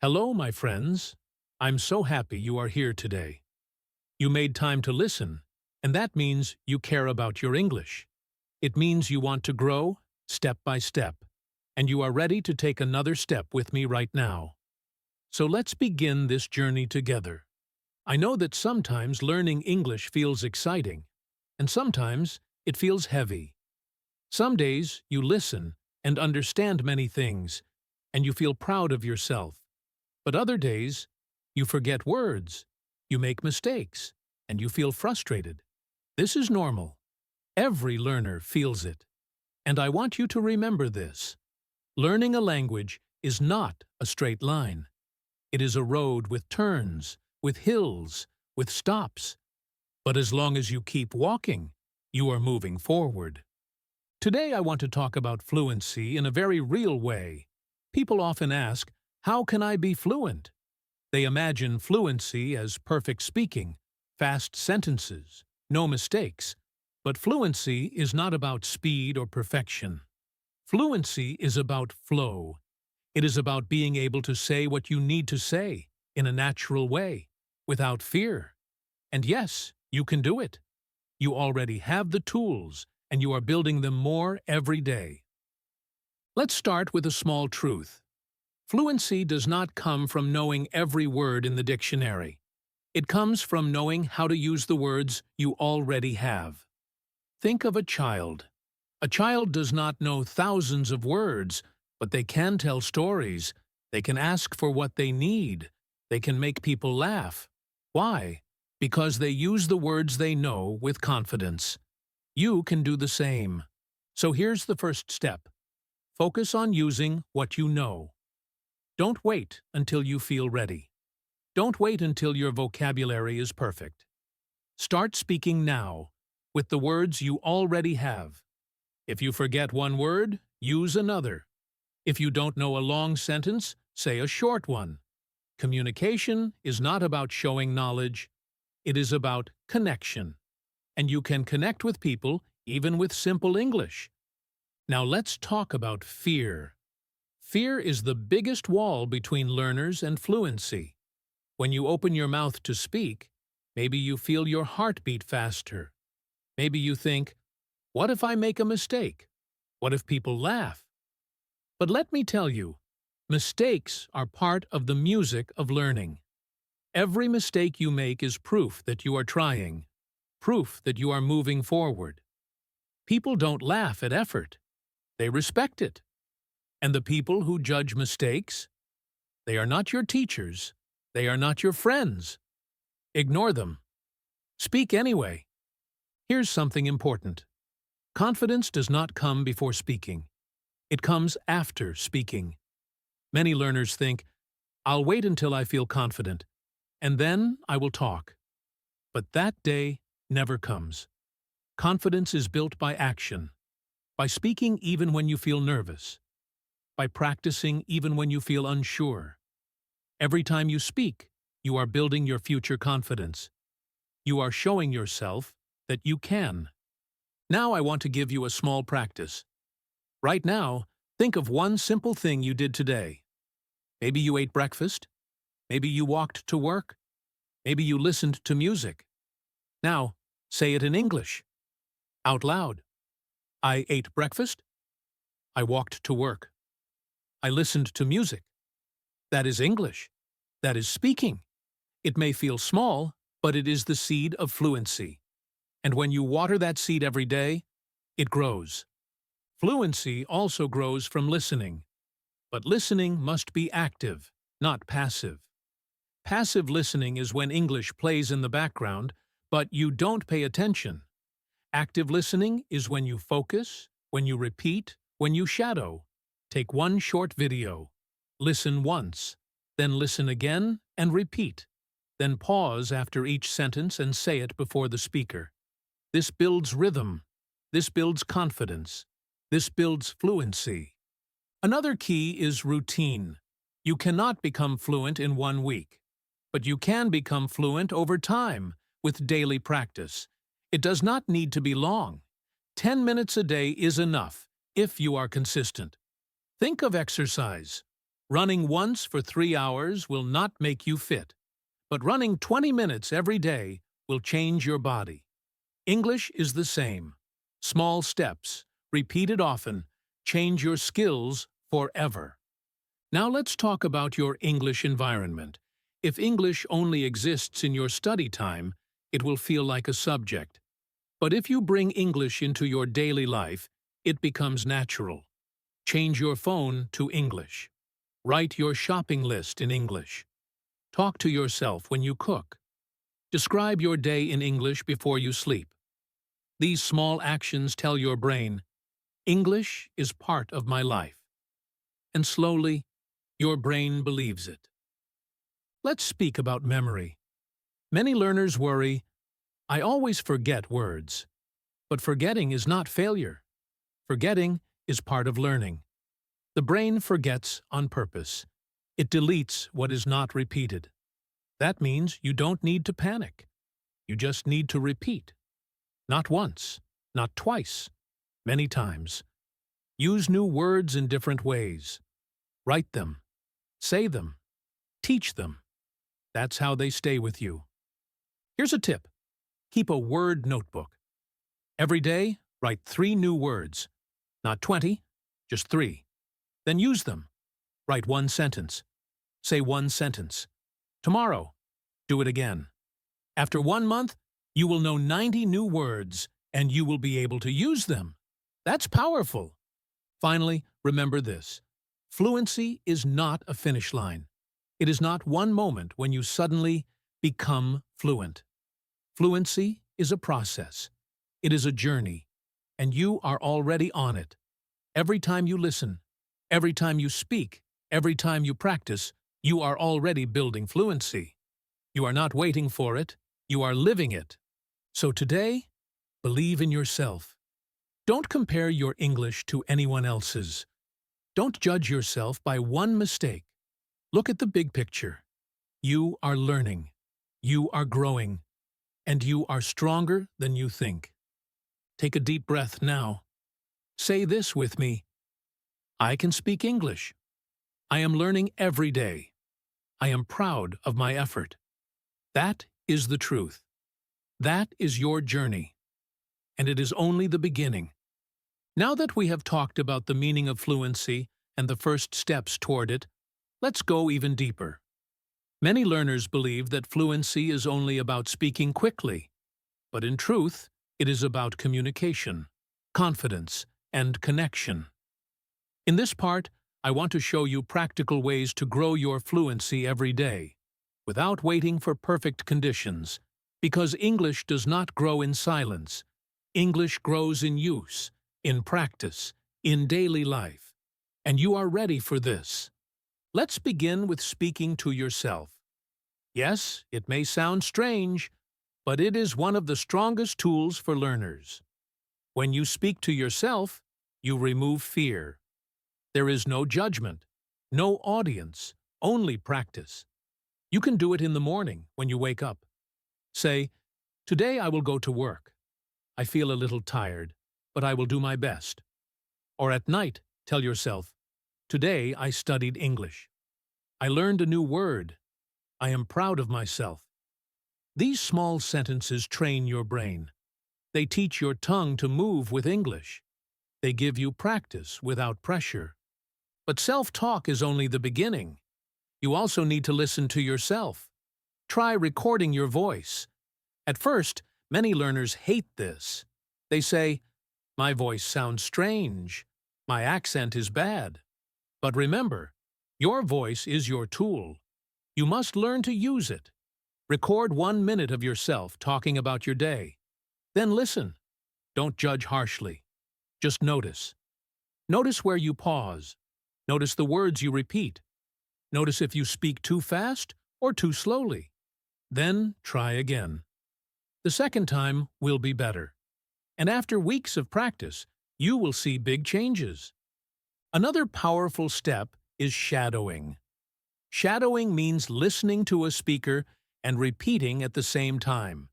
Hello, my friends. I'm so happy you are here today. You made time to listen, and that means you care about your English. It means you want to grow, step by step, and you are ready to take another step with me right now. So let's begin this journey together. I know that sometimes learning English feels exciting, and sometimes it feels heavy. Some days you listen and understand many things, and you feel proud of yourself. But other days, you forget words, you make mistakes, and you feel frustrated. This is normal. Every learner feels it. And I want you to remember this. Learning a language is not a straight line. It is a road with turns, with hills, with stops. But as long as you keep walking, you are moving forward. Today I want to talk about fluency in a very real way. People often ask, how can I be fluent? They imagine fluency as perfect speaking, fast sentences, no mistakes. But fluency is not about speed or perfection. Fluency is about flow. It is about being able to say what you need to say in a natural way, without fear. And yes, you can do it. You already have the tools, and you are building them more every day. Let's start with a small truth. Fluency does not come from knowing every word in the dictionary. It comes from knowing how to use the words you already have. Think of a child. A child does not know thousands of words, but they can tell stories. They can ask for what they need. They can make people laugh. Why? Because they use the words they know with confidence. You can do the same. So here's the first step. Focus on using what you know. Don't wait until you feel ready. Don't wait until your vocabulary is perfect. Start speaking now, with the words you already have. If you forget one word, use another. If you don't know a long sentence, say a short one. Communication is not about showing knowledge. It is about connection. And you can connect with people even with simple English. Now let's talk about fear. Fear is the biggest wall between learners and fluency. When you open your mouth to speak, maybe you feel your heart beat faster. Maybe you think, what if I make a mistake? What if people laugh? But let me tell you, mistakes are part of the music of learning. Every mistake you make is proof that you are trying, proof that you are moving forward. People don't laugh at effort. They respect it. And the people who judge mistakes? They are not your teachers. They are not your friends. Ignore them. Speak anyway. Here's something important. Confidence does not come before speaking. It comes after speaking. Many learners think, I'll wait until I feel confident, and then I will talk. But that day never comes. Confidence is built by action, by speaking even when you feel nervous, by practicing even when you feel unsure. Every time you speak, you are building your future confidence. You are showing yourself that you can. Now I want to give you a small practice. Right now, think of one simple thing you did today. Maybe you ate breakfast. Maybe you walked to work. Maybe you listened to music. Now, say it in English. Out loud. I ate breakfast. I walked to work. I listened to music. That is English. That is speaking. It may feel small, but it is the seed of fluency. And when you water that seed every day, it grows. Fluency also grows from listening. But listening must be active, not passive. Passive listening is when English plays in the background, but you don't pay attention. Active listening is when you focus, when you repeat, when you shadow. Take one short video. Listen once. Then listen again and repeat. Then pause after each sentence and say it before the speaker. This builds rhythm. This builds confidence. This builds fluency. Another key is routine. You cannot become fluent in 1 week, but you can become fluent over time with daily practice. It does not need to be long. 10 minutes a day is enough if you are consistent. Think of exercise. Running once for 3 hours will not make you fit, but running 20 minutes every day will change your body. English is the same. Small steps, repeated often, change your skills forever. Now let's talk about your English environment. If English only exists in your study time, it will feel like a subject. But if you bring English into your daily life, it becomes natural. Change your phone to English. Write your shopping list in English. Talk to yourself when you cook. Describe your day in English before you sleep. These small actions tell your brain, English is part of my life. And slowly, your brain believes it. Let's speak about memory. Many learners worry, I always forget words. But forgetting is not failure. Forgetting is part of learning. The brain forgets on purpose. It deletes what is not repeated. That means you don't need to panic. You just need to repeat. Not once, not twice, many times. Use new words in different ways. Write them, say them, teach them. That's how they stay with you. Here's a tip. Keep a word notebook. Every day, write 3 new words. Not 20, just 3. Then use them. Write 1 sentence. Say 1 sentence. Tomorrow, do it again. After 1 month, you will know 90 new words, and you will be able to use them. That's powerful. Finally, remember this. Fluency is not a finish line. It is not one moment when you suddenly become fluent. Fluency is a process. It is a journey, and you are already on it. Every time you listen, every time you speak, every time you practice, you are already building fluency. You are not waiting for it, you are living it. So today, believe in yourself. Don't compare your English to anyone else's. Don't judge yourself by one mistake. Look at the big picture. You are learning, you are growing, and you are stronger than you think. Take a deep breath now. Say this with me. I can speak English. I am learning every day. I am proud of my effort. That is the truth. That is your journey. And it is only the beginning. Now that we have talked about the meaning of fluency and the first steps toward it, let's go even deeper. Many learners believe that fluency is only about speaking quickly. But in truth, it is about communication, confidence, and connection. In this part, I want to show you practical ways to grow your fluency every day, without waiting for perfect conditions, because English does not grow in silence. English grows in use, in practice, in daily life. And you are ready for this. Let's begin with speaking to yourself. Yes, it may sound strange, but it is one of the strongest tools for learners. When you speak to yourself, you remove fear. There is no judgment, no audience, only practice. You can do it in the morning when you wake up. Say, today I will go to work. I feel a little tired, but I will do my best. Or at night, tell yourself, today I studied English. I learned a new word. I am proud of myself. These small sentences train your brain. They teach your tongue to move with English. They give you practice without pressure. But self-talk is only the beginning. You also need to listen to yourself. Try recording your voice. At first, many learners hate this. They say, my voice sounds strange. My accent is bad. But remember, your voice is your tool. You must learn to use it. Record 1 minute of yourself talking about your day. Then listen. Don't judge harshly. Just notice. Notice where you pause. Notice the words you repeat. Notice if you speak too fast or too slowly. Then try again. The second time will be better. And after weeks of practice, you will see big changes. Another powerful step is shadowing. Shadowing means listening to a speaker and repeating at the same time.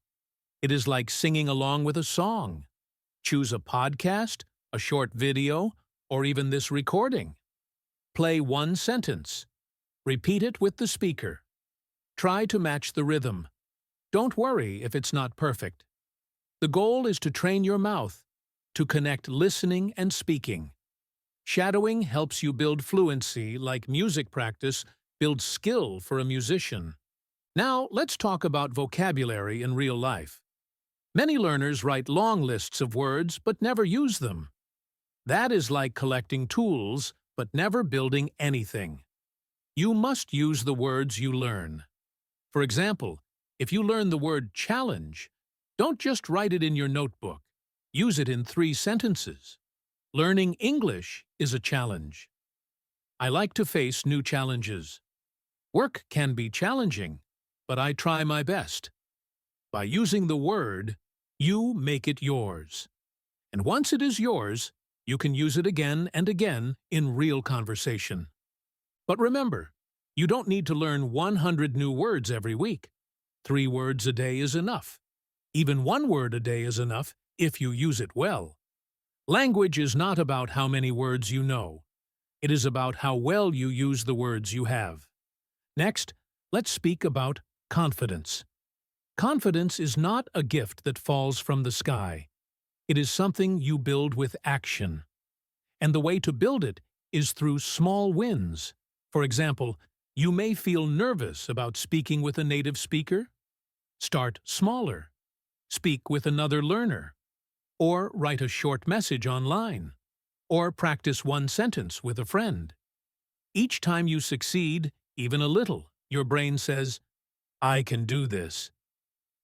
It is like singing along with a song. Choose a podcast, a short video, or even this recording. Play 1 sentence, Repeat it with the speaker. Try to match the rhythm. Don't worry if it's not perfect. The goal is to train your mouth, to connect listening and speaking. Shadowing helps you build fluency like music practice builds skill for a musician. Now, let's talk about vocabulary in real life. Many learners write long lists of words but never use them. That is like collecting tools but never building anything. You must use the words you learn. For example, if you learn the word challenge, don't just write it in your notebook. Use it in 3 sentences. Learning English is a challenge. I like to face new challenges. Work can be challenging, but I try my best. By using the word, you make it yours. And once it is yours, you can use it again and again in real conversation. But remember, you don't need to learn 100 new words every week. 3 words a day is enough. Even 1 word a day is enough if you use it well. Language is not about how many words you know. It is about how well you use the words you have. Next, let's speak about confidence. Confidence is not a gift that falls from the sky. It is something you build with action. And the way to build it is through small wins. For example, you may feel nervous about speaking with a native speaker. Start smaller. Speak with another learner. Or write a short message online. Or practice 1 sentence with a friend. Each time you succeed, even a little, your brain says, "I can do this."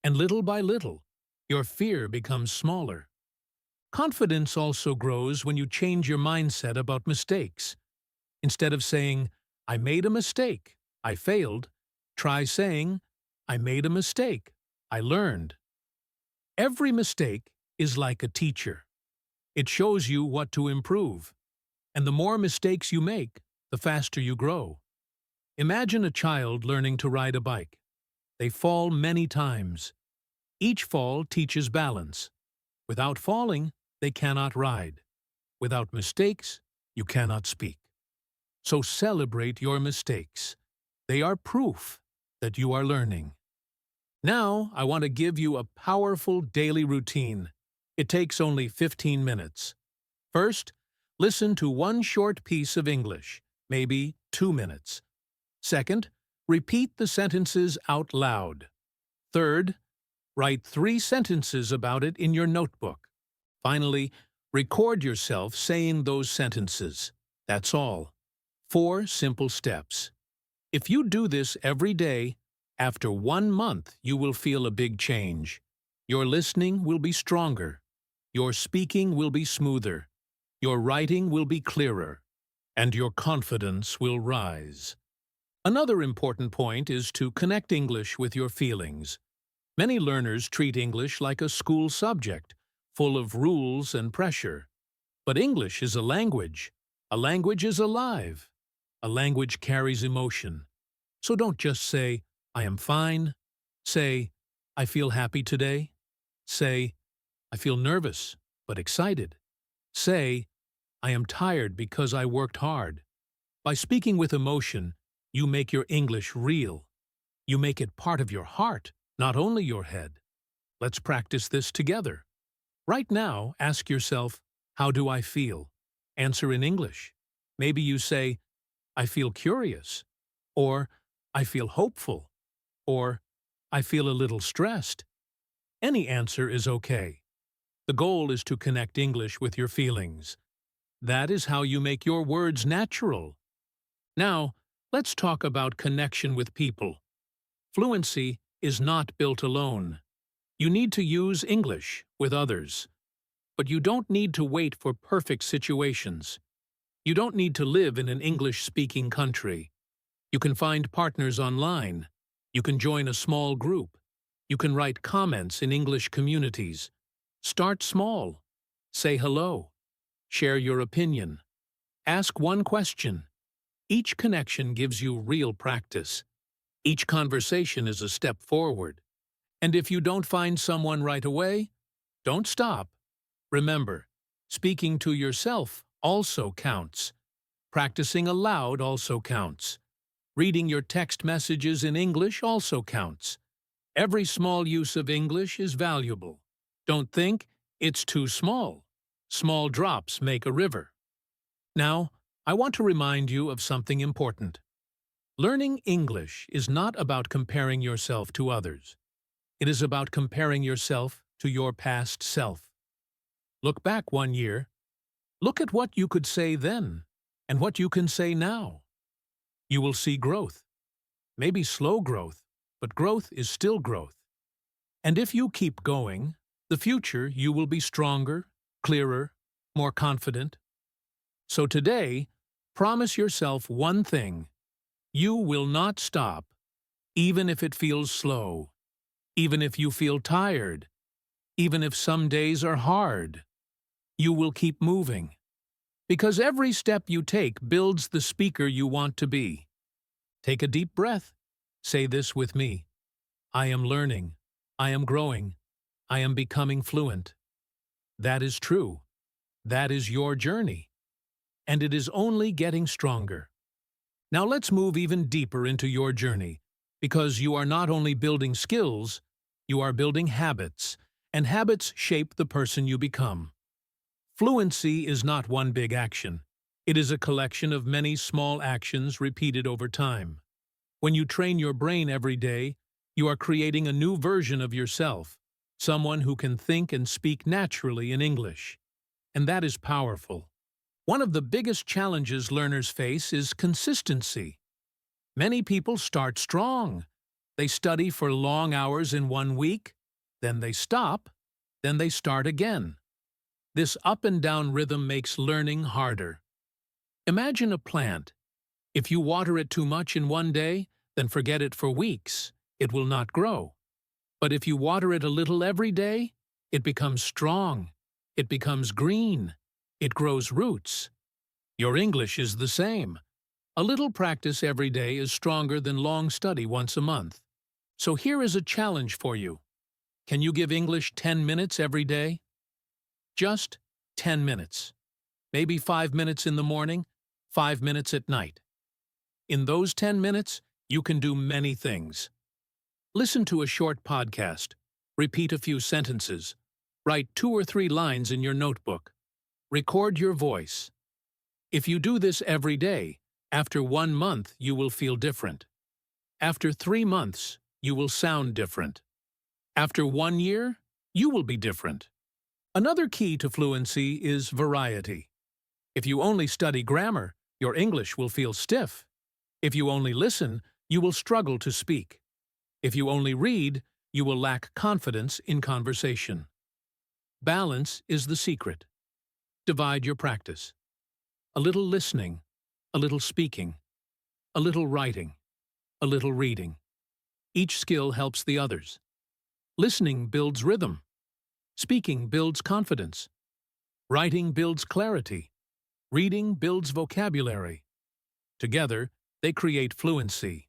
And little by little, your fear becomes smaller. Confidence also grows when you change your mindset about mistakes. Instead of saying, "I made a mistake, I failed," try saying, "I made a mistake, I learned." Every mistake is like a teacher. It shows you what to improve. And the more mistakes you make, the faster you grow. Imagine a child learning to ride a bike. They fall many times. Each fall teaches balance. Without falling, they cannot ride. Without mistakes, you cannot speak. So celebrate your mistakes. They are proof that you are learning. Now, I want to give you a powerful daily routine. It takes only 15 minutes. First, listen to 1 short piece of English, maybe 2 minutes. Second, repeat the sentences out loud. Third, write 3 sentences about it in your notebook. Finally, record yourself saying those sentences. That's all. 4 simple steps. If you do this every day, after 1 month you will feel a big change. Your listening will be stronger. Your speaking will be smoother. Your writing will be clearer. And your confidence will rise. Another important point is to connect English with your feelings. Many learners treat English like a school subject, full of rules and pressure. But English is a language. A language is alive. A language carries emotion. So don't just say, "I am fine." Say, "I feel happy today." Say, "I feel nervous, but excited." Say, "I am tired because I worked hard." By speaking with emotion, you make your English real. You make it part of your heart, not only your head. Let's practice this together. Right now, ask yourself, "How do I feel?" Answer in English. Maybe you say, "I feel curious," or "I feel hopeful," or "I feel a little stressed." Any answer is okay. The goal is to connect English with your feelings. That is how you make your words natural. Now, let's talk about connection with people. Fluency is not built alone. You need to use English with others. But you don't need to wait for perfect situations. You don't need to live in an English-speaking country. You can find partners online. You can join a small group. You can write comments in English communities. Start small. Say hello. Share your opinion. Ask 1 question. Each connection gives you real practice. Each conversation is a step forward. And if you don't find someone right away, don't stop. Remember, speaking to yourself also counts. Practicing aloud also counts. Reading your text messages in English also counts. Every small use of English is valuable. Don't think it's too small. Small drops make a river. Now, I want to remind you of something important. Learning English is not about comparing yourself to others. It is about comparing yourself to your past self. Look back 1 year. Look at what you could say then and what you can say now. You will see growth. Maybe slow growth, but growth is still growth. And if you keep going, the future you will be stronger, clearer, more confident. So today, promise yourself one thing. You will not stop, even if it feels slow, even if you feel tired, even if some days are hard. You will keep moving. Because every step you take builds the speaker you want to be. Take a deep breath. Say this with me. I am learning. I am growing. I am becoming fluent. That is true. That is your journey. And it is only getting stronger. Now let's move even deeper into your journey, because you are not only building skills, you are building habits, and habits shape the person you become. Fluency is not one big action. It is a collection of many small actions repeated over time. When you train your brain every day, you are creating a new version of yourself, someone who can think and speak naturally in English. And that is powerful. One of the biggest challenges learners face is consistency. Many people start strong. They study for long hours in 1 week, then they stop, then they start again. This up and down rhythm makes learning harder. Imagine a plant. If you water it too much in 1 day, then forget it for weeks. It will not grow. But if you water it a little every day, it becomes strong. It becomes green. It grows roots. Your English is the same. A little practice every day is stronger than long study once a month. So here is a challenge for you. Can you give English 10 minutes every day? Just 10 minutes. Maybe 5 minutes in the morning, 5 minutes at night. In those 10 minutes, you can do many things. Listen to a short podcast. Repeat a few sentences. Write 2 or 3 lines in your notebook. Record your voice. If you do this every day, after 1 month you will feel different. After 3 months, you will sound different. After 1 year, you will be different. Another key to fluency is variety. If you only study grammar, your English will feel stiff. If you only listen, you will struggle to speak. If you only read, you will lack confidence in conversation. Balance is the secret. Divide your practice. A little listening, a little speaking, a little writing, a little reading. Each skill helps the others. Listening builds rhythm. Speaking builds confidence. Writing builds clarity. Reading builds vocabulary. Together, they create fluency.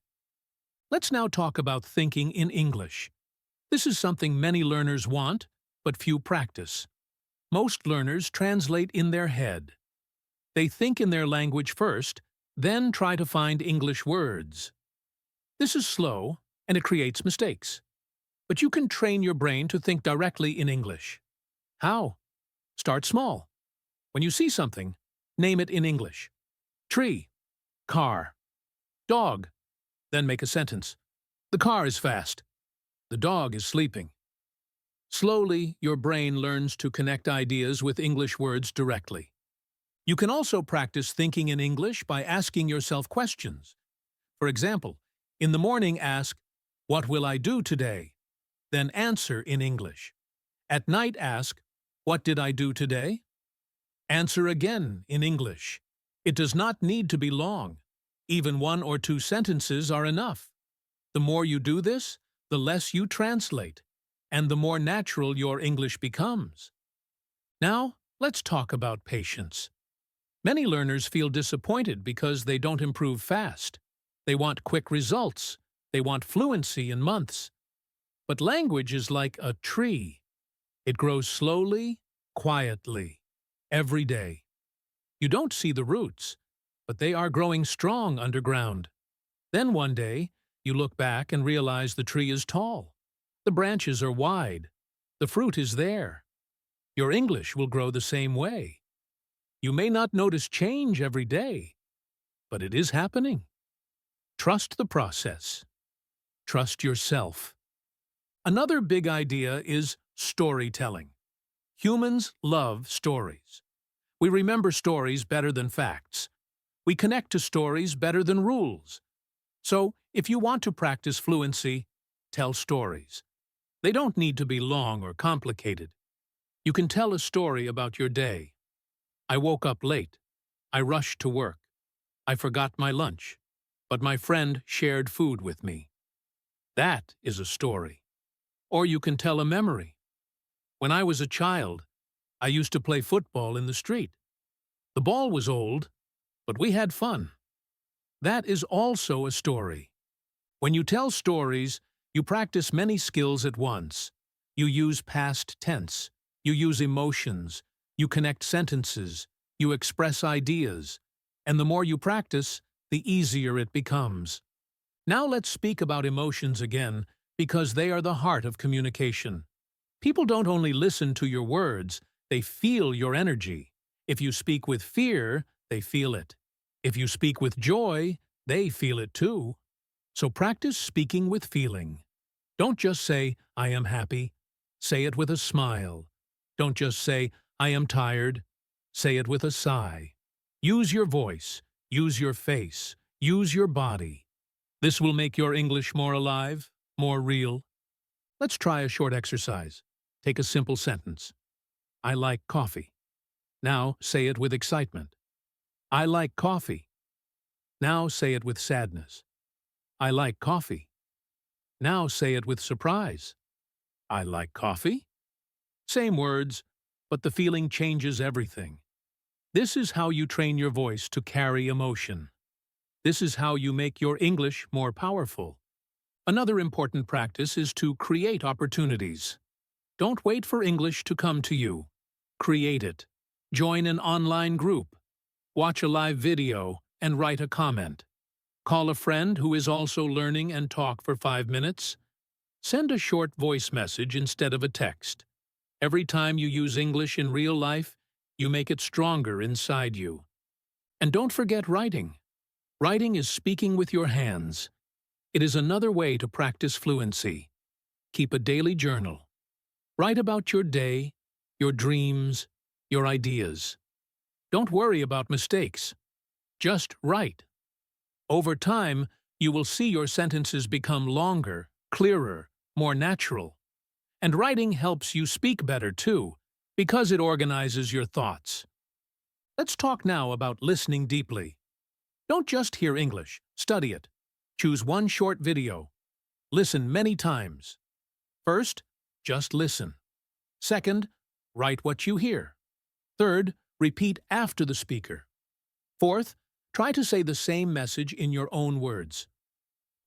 Let's now talk about thinking in English. This is something many learners want, but few practice. Most learners translate in their head. They think in their language first, then try to find English words. This is slow, and it creates mistakes. But you can train your brain to think directly in English. How? Start small. When you see something, name it in English. Tree, car, dog. Then make a sentence. The car is fast. The dog is sleeping. Slowly, your brain learns to connect ideas with English words directly. You can also practice thinking in English by asking yourself questions. For example, in the morning ask, "What will I do today?" Then answer in English. At night ask, "What did I do today?" Answer again in English. It does not need to be long. Even 1 or 2 sentences are enough. The more you do this, the less you translate, and the more natural your English becomes. Now, let's talk about patience. Many learners feel disappointed because they don't improve fast. They want quick results. They want fluency in months. But language is like a tree. It grows slowly, quietly, every day. You don't see the roots, but they are growing strong underground. Then one day, you look back and realize the tree is tall. The branches are wide. The fruit is there. Your English will grow the same way. You may not notice change every day, but it is happening. Trust the process. Trust yourself. Another big idea is storytelling. Humans love stories. We remember stories better than facts. We connect to stories better than rules. So, if you want to practice fluency, tell stories. They don't need to be long or complicated. You can tell a story about your day. I woke up late. I rushed to work. I forgot my lunch, but my friend shared food with me. That is a story. Or you can tell a memory. When I was a child, I used to play football in the street. The ball was old, but we had fun. That is also a story. When you tell stories, you practice many skills at once. You use past tense. You use emotions. You connect sentences. You express ideas. And the more you practice, the easier it becomes. Now let's speak about emotions again, because they are the heart of communication. People don't only listen to your words, they feel your energy. If you speak with fear, they feel it. If you speak with joy, they feel it too. So practice speaking with feeling. Don't just say, I am happy. Say it with a smile. Don't just say, I am tired. Say it with a sigh. Use your voice. Use your face. Use your body. This will make your English more alive, more real. Let's try a short exercise. Take a simple sentence. I like coffee. Now say it with excitement. I like coffee. Now say it with sadness. I like coffee. Now say it with surprise. I like coffee. Same words, but the feeling changes everything. This is how you train your voice to carry emotion. This is how you make your English more powerful. Another important practice is to create opportunities. Don't wait for English to come to you. Create it. Join an online group. Watch a live video and write a comment. Call a friend who is also learning and talk for 5 minutes. Send a short voice message instead of a text. Every time you use English in real life, you make it stronger inside you. And don't forget writing. Writing is speaking with your hands. It is another way to practice fluency. Keep a daily journal. Write about your day, your dreams, your ideas. Don't worry about mistakes. Just write. Over time, you will see your sentences become longer, clearer, more natural. And writing helps you speak better too, because it organizes your thoughts. Let's talk now about listening deeply. Don't just hear English, study it. Choose one short video. Listen many times. First, just listen. Second, write what you hear. Third, repeat after the speaker. Fourth, try to say the same message in your own words.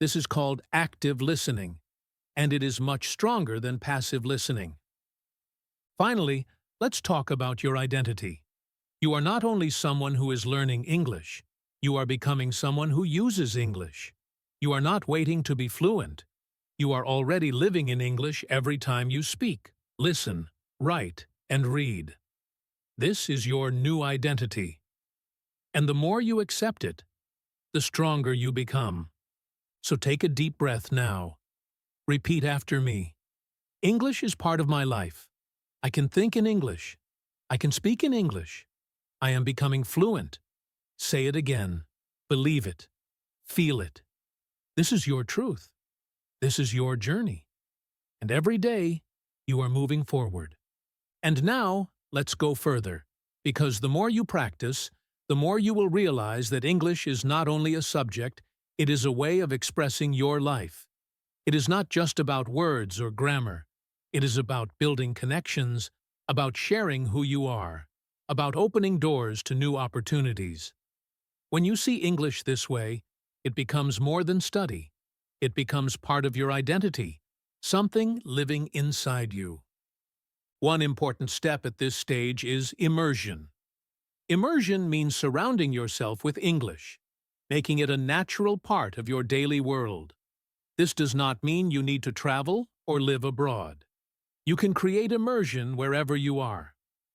This is called active listening, and it is much stronger than passive listening. Finally, let's talk about your identity. You are not only someone who is learning English, you are becoming someone who uses English. You are not waiting to be fluent. You are already living in English every time you speak, listen, write, and read. This is your new identity. And the more you accept it, the stronger you become. So take a deep breath now. Repeat after me. English is part of my life. I can think in English. I can speak in English. I am becoming fluent. Say it again. Believe it. Feel it. This is your truth. This is your journey. And every day, you are moving forward. And now, let's go further. Because the more you practice, the more you will realize that English is not only a subject, it is a way of expressing your life. It is not just about words or grammar. It is about building connections, about sharing who you are, about opening doors to new opportunities. When you see English this way, it becomes more than study. It becomes part of your identity, something living inside you. One important step at this stage is immersion. Immersion means surrounding yourself with English. making it a natural part of your daily world. This does not mean you need to travel or live abroad. You can create immersion wherever you are.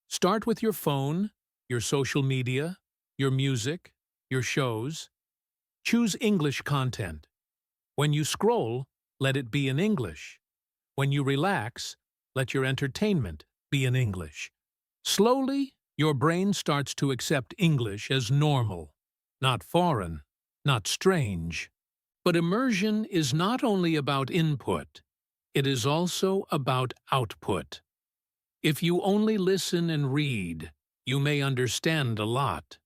Start with your phone, your social media, your music, your shows. Choose English content. When you scroll, let it be in English. When you relax, let your entertainment be in English. Slowly, your brain starts to accept English as normal, not foreign, not strange. But immersion is not only about input, it is also about output. If you only listen and read, you may understand a lot.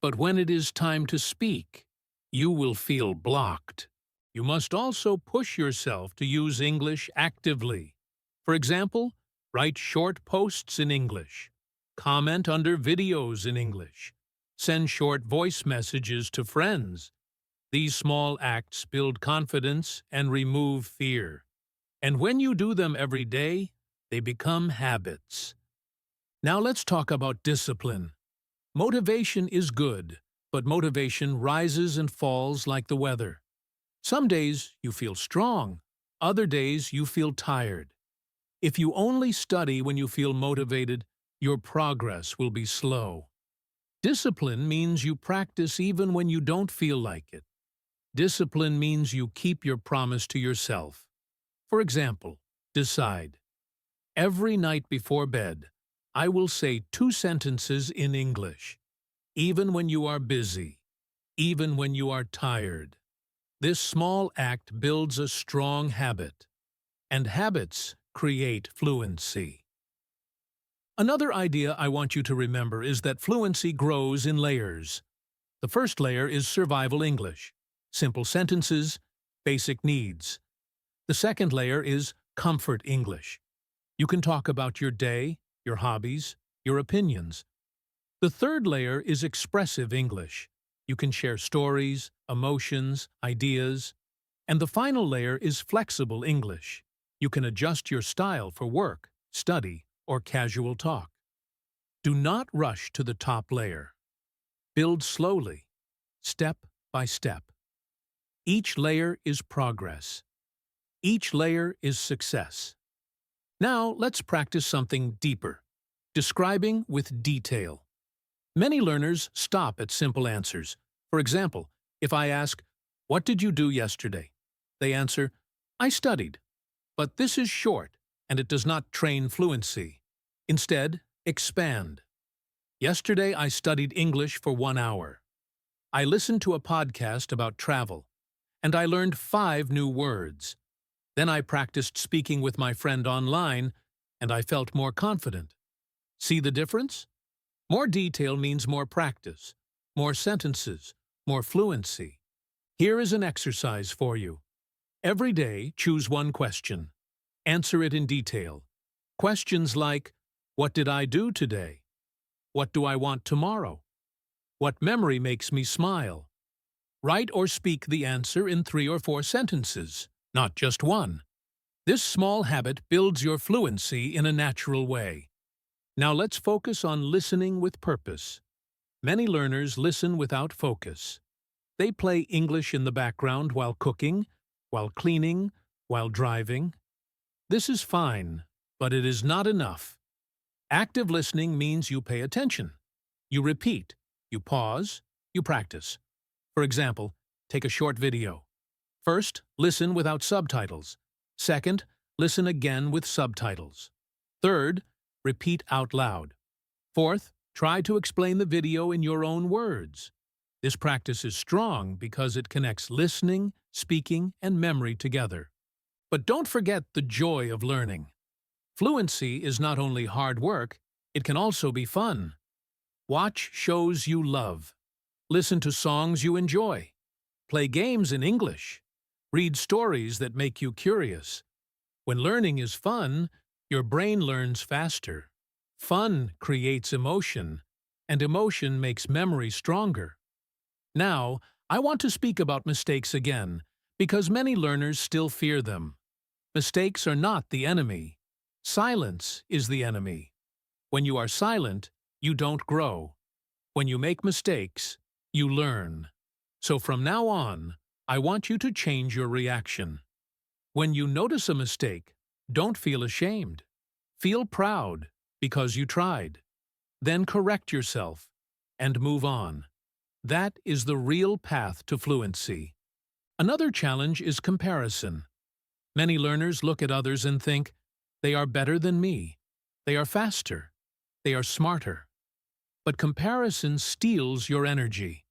But when it is time to speak, you will feel blocked. You must also push yourself to use English actively. For example, write short posts in English. Comment under videos in English. Send short voice messages to friends. These small acts build confidence and remove fear. And when you do them every day, they become habits. Now let's talk about discipline. Motivation is good, but motivation rises and falls like the weather. Some days you feel strong, other days you feel tired. If you only study when you feel motivated, your progress will be slow. Discipline means you practice even when you don't feel like it. Discipline means you keep your promise to yourself. For example, decide. Every night before bed, I will say 2 sentences in English, even when you are busy, even when you are tired. This small act builds a strong habit, and habits create fluency. Another idea I want you to remember is that fluency grows in layers. The first layer is survival English, simple sentences, basic needs. The second layer is comfort English. You can talk about your day, your hobbies, your opinions. The third layer is expressive English. You can share stories, emotions, ideas. And the final layer is flexible English. You can adjust your style for work, study, or casual talk. Do not rush to the top layer. Build slowly, step by step. Each layer is progress. Each layer is success. Now let's practice something deeper. Describing with detail. Many learners stop at simple answers. For example, if I ask, "What did you do yesterday?" they answer, "I studied." But this is short, and it does not train fluency. Instead, expand. Yesterday I studied English for 1 hour. I listened to a podcast about travel, and I learned 5 new words. Then I practiced speaking with my friend online, and I felt more confident. See the difference? More detail means more practice, more sentences, more fluency. Here is an exercise for you. Every day, choose one question. Answer it in detail. Questions like, what did I do today? What do I want tomorrow? What memory makes me smile? Write or speak the answer in 3 or 4 sentences, not just one. This small habit builds your fluency in a natural way. Now let's focus on listening with purpose. Many learners listen without focus. They play English in the background while cooking, while cleaning, while driving. This is fine, but it is not enough. Active listening means you pay attention. You repeat, you pause, you practice. For example, take a short video. First, listen without subtitles. Second, listen again with subtitles. Third, repeat out loud. Fourth, try to explain the video in your own words. This practice is strong because it connects listening, speaking, and memory together. But don't forget the joy of learning. Fluency is not only hard work, it can also be fun. Watch shows you love. Listen to songs you enjoy. Play games in English. Read stories that make you curious. When learning is fun, your brain learns faster. Fun creates emotion, and emotion makes memory stronger. Now, I want to speak about mistakes again, because many learners still fear them. Mistakes are not the enemy. Silence is the enemy. When you are silent, you don't grow. When you make mistakes, you learn. So from now on, I want you to change your reaction. When you notice a mistake, don't feel ashamed. Feel proud because you tried. Then correct yourself and move on. That is the real path to fluency. Another challenge is comparison. Many learners look at others and think, they are better than me. They are faster. They are smarter. But comparison steals your energy.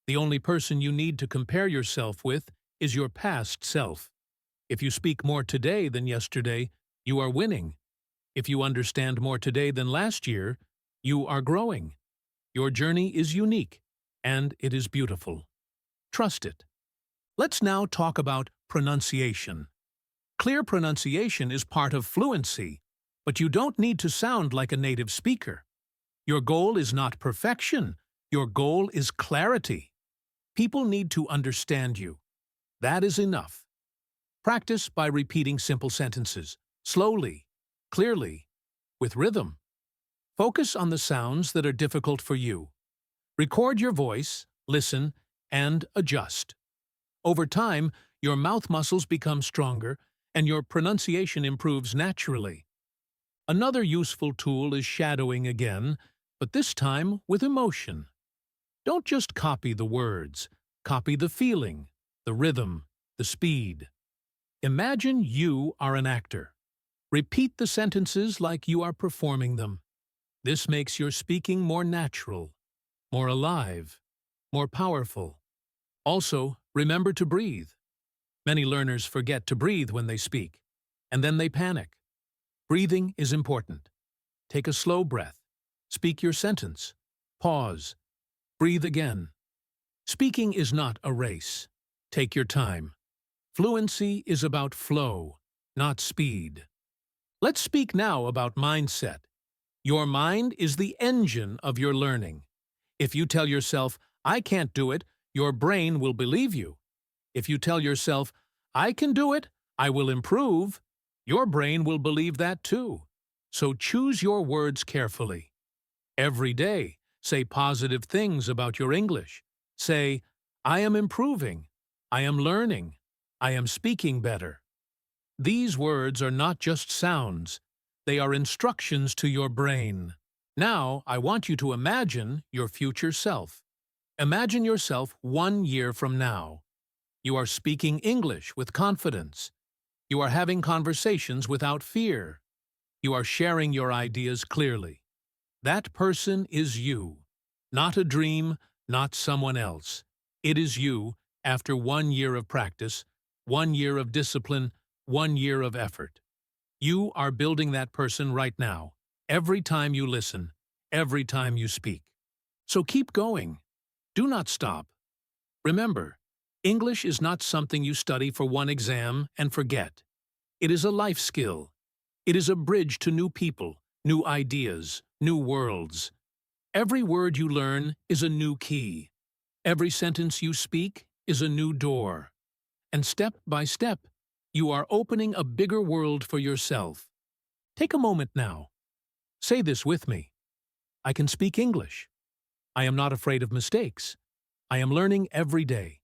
The only person you need to compare yourself with is your past self. If you speak more today than yesterday, you are winning. If you understand more today than last year, you are growing. Your journey is unique, and it is beautiful. Trust it. Let's now talk about pronunciation. Clear pronunciation is part of fluency, but you don't need to sound like a native speaker. Your goal is not perfection. Your goal is clarity. People need to understand you. That is enough. Practice by repeating simple sentences, slowly, clearly, with rhythm. Focus on the sounds that are difficult for you. Record your voice, listen, and adjust. Over time, your mouth muscles become stronger and your pronunciation improves naturally. Another useful tool is shadowing again, but this time with emotion. Don't just copy the words, copy the feeling, the rhythm, the speed. Imagine you are an actor. Repeat the sentences like you are performing them. This makes your speaking more natural, more alive, more powerful. Also, remember to breathe. Many learners forget to breathe when they speak, and then they panic. Breathing is important. Take a slow breath. Speak your sentence. Pause. Breathe again. Speaking is not a race. Take your time. Fluency is about flow, not speed. Let's speak now about mindset. Your mind is the engine of your learning. If you tell yourself, I can't do it, your brain will believe you. If you tell yourself, I can do it, I will improve, your brain will believe that too. So choose your words carefully. Every day, say positive things about your English. Say, I am improving, I am learning, I am speaking better. These words are not just sounds, they are instructions to your brain. Now, I want you to imagine your future self. Imagine yourself 1 year from now. You are speaking English with confidence. You are having conversations without fear. You are sharing your ideas clearly. That person is you. Not a dream, not someone else. It is you after 1 year of practice, 1 year of discipline, 1 year of effort. You are building that person right now, every time you listen, every time you speak. So keep going. Do not stop. Remember, English is not something you study for one exam and forget. It is a life skill. It is a bridge to new people, new ideas, new worlds. Every word you learn is a new key. Every sentence you speak is a new door. And step by step, you are opening a bigger world for yourself. Take a moment now. Say this with me. I can speak English. I am not afraid of mistakes. I am learning every day.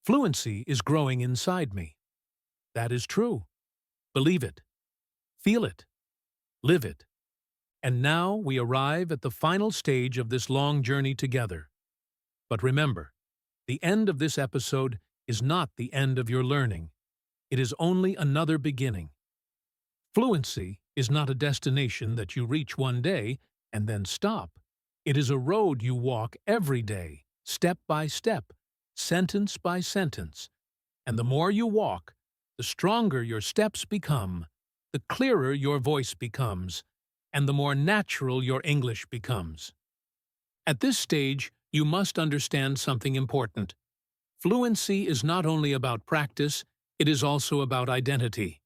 Fluency is growing inside me. That is true. Believe it. Feel it. Live it. And now we arrive at the final stage of this long journey together. But remember, the end of this episode is not the end of your learning. It is only another beginning. Fluency is not a destination that you reach one day and then stop. It is a road you walk every day, step by step, sentence by sentence. And the more you walk, the stronger your steps become, the clearer your voice becomes, and the more natural your English becomes. At this stage, you must understand something important. Fluency is not only about practice, it is also about identity.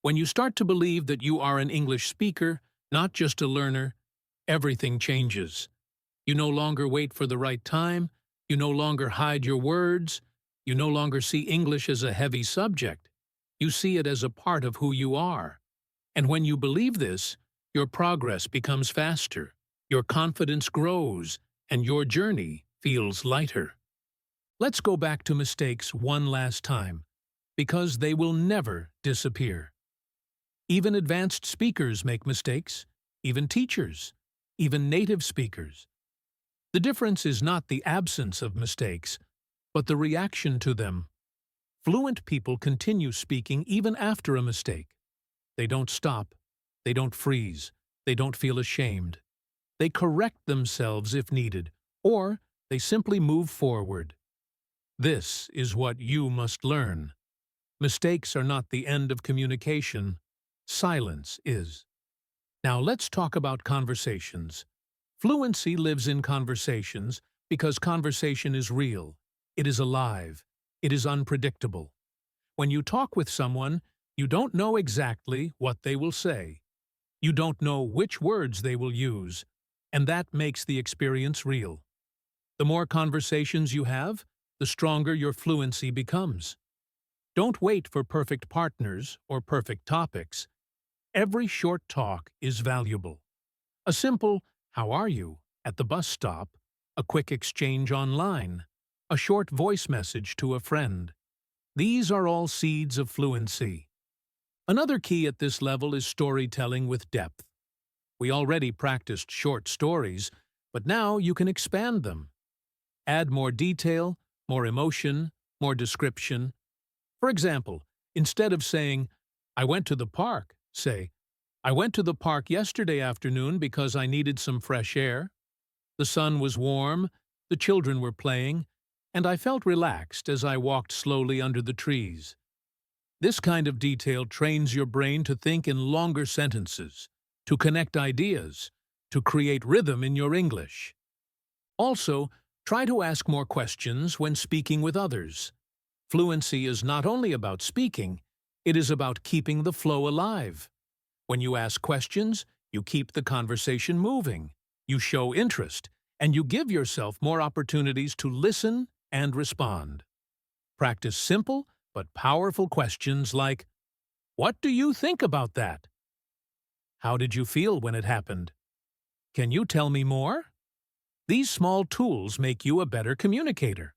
When you start to believe that you are an English speaker, not just a learner, everything changes. You no longer wait for the right time, you no longer hide your words, you no longer see English as a heavy subject. You see it as a part of who you are. And when you believe this, your progress becomes faster, your confidence grows, and your journey feels lighter. Let's go back to mistakes one last time, because they will never disappear. Even advanced speakers make mistakes, even teachers, even native speakers. The difference is not the absence of mistakes, but the reaction to them. Fluent people continue speaking even after a mistake. They don't stop, they don't freeze, they don't feel ashamed. They correct themselves if needed, or they simply move forward. This is what you must learn. Mistakes are not the end of communication. Silence is. Now let's talk about conversations. Fluency lives in conversations because conversation is real. It is alive. It is unpredictable. When you talk with someone, you don't know exactly what they will say. You don't know which words they will use, and that makes the experience real. The more conversations you have, the stronger your fluency becomes. Don't wait for perfect partners or perfect topics. Every short talk is valuable. A simple "How are you?" at the bus stop, a quick exchange online, a short voice message to a friend. These are all seeds of fluency. Another key at this level is storytelling with depth. We already practiced short stories, but now you can expand them. Add more detail, more emotion, more description. For example, instead of saying, "I went to the park," say, "I went to the park yesterday afternoon because I needed some fresh air. The sun was warm, the children were playing, and I felt relaxed as I walked slowly under the trees." This kind of detail trains your brain to think in longer sentences, to connect ideas, to create rhythm in your English. Also, try to ask more questions when speaking with others. Fluency is not only about speaking, it is about keeping the flow alive. When you ask questions, you keep the conversation moving, you show interest, and you give yourself more opportunities to listen and respond. Practice simple but powerful questions like, "What do you think about that?" "How did you feel when it happened?" "Can you tell me more?" These small tools make you a better communicator.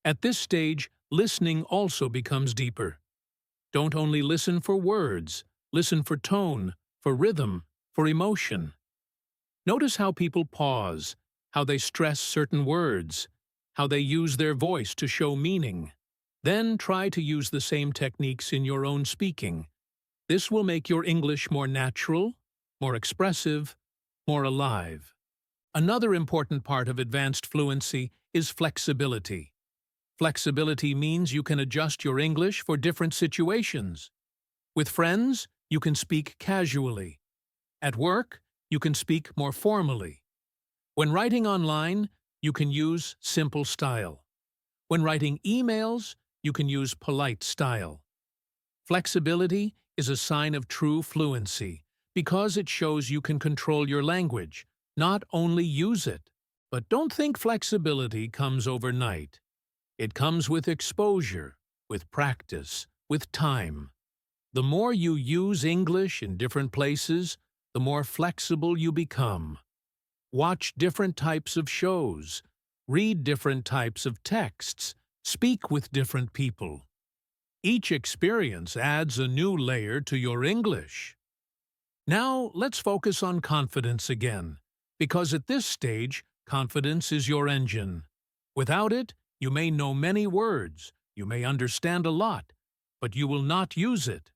At this stage, listening also becomes deeper. Don't only listen for words, listen for tone, for rhythm, for emotion. Notice how people pause, how they stress certain words, how they use their voice to show meaning. Then try to use the same techniques in your own speaking. This will make your English more natural, more expressive, more alive. Another important part of advanced fluency is flexibility. Flexibility means you can adjust your English for different situations. With friends, you can speak casually. At work, you can speak more formally. When writing online, you can use simple style. When writing emails, you can use polite style. Flexibility is a sign of true fluency because it shows you can control your language, not only use it. But don't think flexibility comes overnight. It comes with exposure, with practice, with time. The more you use English in different places, the more flexible you become. Watch different types of shows, read different types of texts, speak with different people. Each experience adds a new layer to your English. Now, let's focus on confidence again, because at this stage, confidence is your engine. Without it, you may know many words, you may understand a lot, but you will not use it.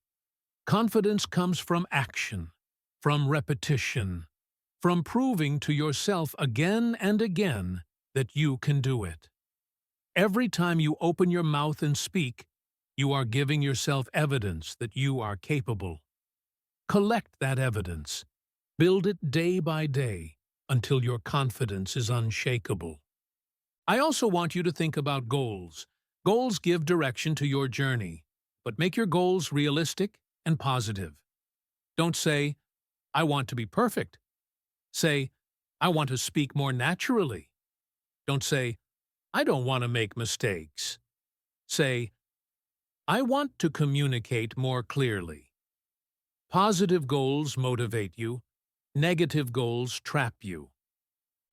Confidence comes from action, from repetition, from proving to yourself again and again that you can do it. Every time you open your mouth and speak, you are giving yourself evidence that you are capable. Collect that evidence. Build it day by day until your confidence is unshakable. I also want you to think about goals. Goals give direction to your journey, but make your goals realistic and positive. Don't say, "I want to be perfect." Say, "I want to speak more naturally." Don't say, "I don't want to make mistakes." Say, "I want to communicate more clearly." Positive goals motivate you. Negative goals trap you.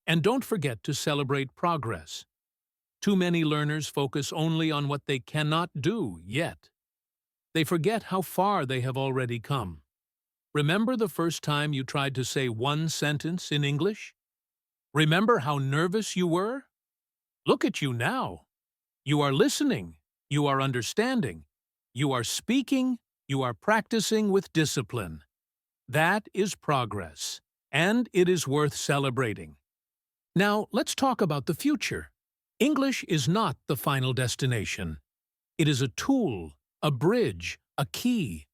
And don't forget to celebrate progress. Too many learners focus only on what they cannot do yet. They forget how far they have already come. Remember the first time you tried to say one sentence in English? Remember how nervous you were? Look at you now. You are listening. You are understanding. You are speaking. You are practicing with discipline. That is progress, and it is worth celebrating. Now, let's talk about the future. English is not the final destination. It is a tool, a bridge, a key.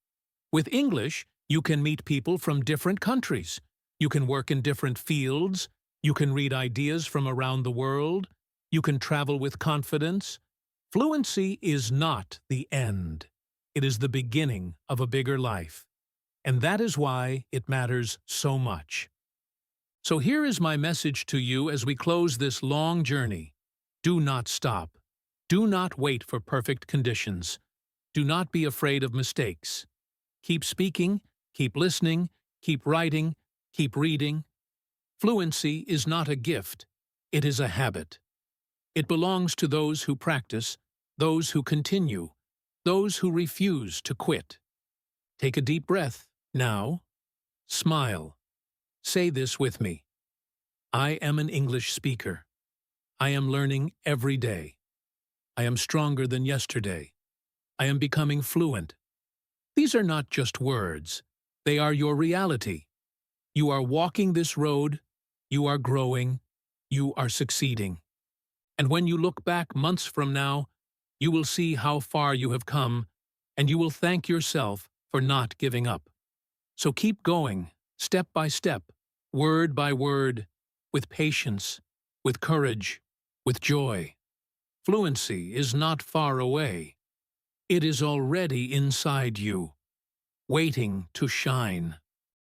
With English, you can meet people from different countries. You can work in different fields. You can read ideas from around the world. You can travel with confidence. Fluency is not the end. It is the beginning of a bigger life. And that is why it matters so much. So here is my message to you as we close this long journey. Do not stop. Do not wait for perfect conditions. Do not be afraid of mistakes. Keep speaking, keep listening, keep writing, keep reading. Fluency is not a gift. It is a habit. It belongs to those who practice, those who continue, those who refuse to quit. Take a deep breath now. Smile. Say this with me. I am an English speaker. I am learning every day. I am stronger than yesterday. I am becoming fluent. These are not just words. They are your reality. You are walking this road. You are growing. You are succeeding. And when you look back months from now, you will see how far you have come, and you will thank yourself for not giving up. So keep going, step by step, word by word, with patience, with courage, with joy. Fluency is not far away. It is already inside you, waiting to shine.